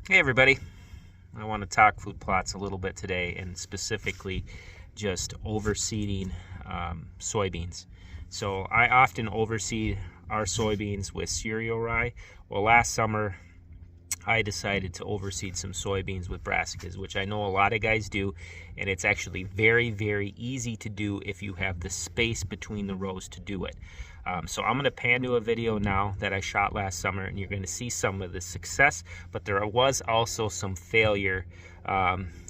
Hey everybody, I want to talk food plots a little bit today, and specifically just overseeding soybeans. So I often overseed our soybeans with cereal rye. Well, last summer I decided to overseed some soybeans with brassicas, which I know a lot of guys do, and it's actually very, very easy to do if you have the space between the rows to do it. So I'm going to pan to a video now that I shot last summer, and you're going to see some of the success, but there was also some failure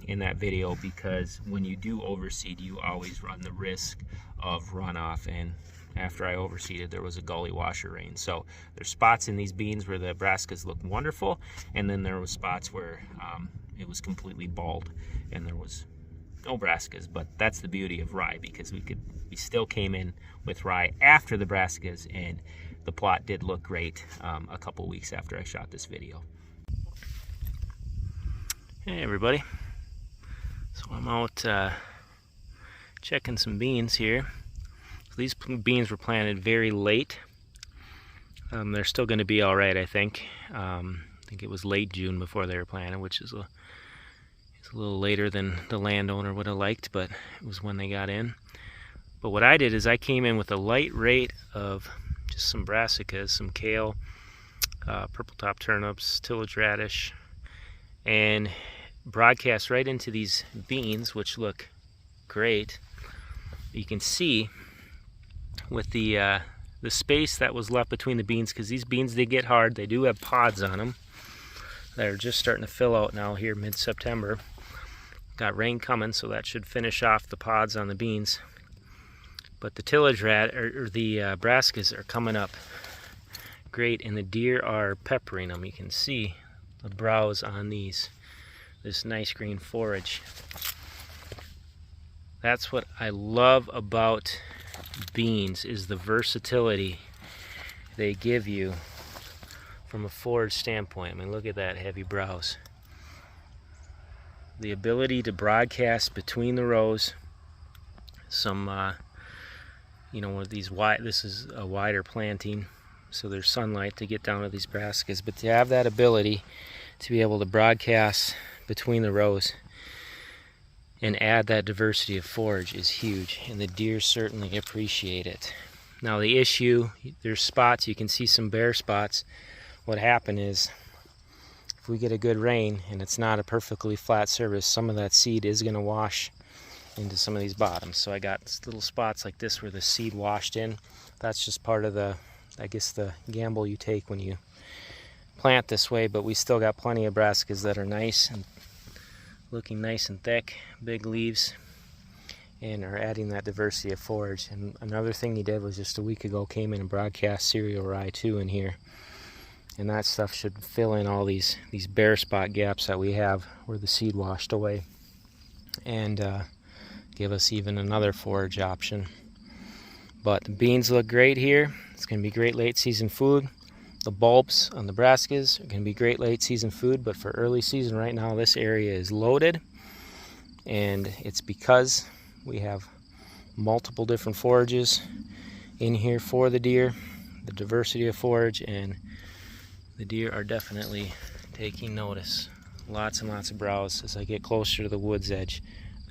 in that video, because when you do overseed, you always run the risk of runoff, and after I overseeded, there was a gully washer rain. So there's spots in these beans where the brassicas look wonderful, and then there was spots where it was completely bald and there was no brassicas. But that's the beauty of rye, because we still came in with rye after the brassicas, and the plot did look great a couple weeks after I shot this video. Hey everybody, so I'm out checking some beans here. These beans were planted very late. They're still going to be all right, I think. I think it was late June before they were planted, which is a little later than the landowner would have liked, but it was when they got in. But what I did is I came in with a light rate of just some brassicas, some kale, purple top turnips, tillage radish, and broadcast right into these beans, which look great. You can see with the space that was left between the beans, because these beans, they get hard. They do have pods on them that are just starting to fill out now here mid-September. Got rain coming, so that should finish off the pods on the beans. But the tillage the brassicas are coming up great, and the deer are peppering them. You can see the browse on this nice green forage. That's what I love about beans, is the versatility they give you from a forage standpoint. I mean, look at that heavy browse. The ability to broadcast between the rows, some with these wide, this is a wider planting, so there's sunlight to get down to these brassicas, but to have that ability to be able to broadcast between the rows and add that diversity of forage is huge, and the deer certainly appreciate it. Now the issue, there's spots, you can see some bare spots. What happened is, if we get a good rain and it's not a perfectly flat surface, some of that seed is going to wash into some of these bottoms. So I got little spots like this where the seed washed in. That's just part of the gamble you take when you plant this way, but we still got plenty of brassicas that are nice and looking nice and thick, big leaves, and are adding that diversity of forage. And another thing he did was, just a week ago, came in and broadcast cereal rye too in here, and that stuff should fill in all these bare spot gaps that we have where the seed washed away, and give us even another forage option. But the beans look great here. It's going to be great late season food. The bulbs on the brassicas are going to be great late season food, but for early season right now, this area is loaded, and it's because we have multiple different forages in here for the deer, the diversity of forage, and the deer are definitely taking notice. Lots and lots of browse. As I get closer to the woods edge,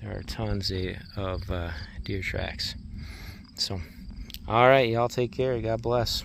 there are tons of deer tracks. So, all right, y'all take care. God bless.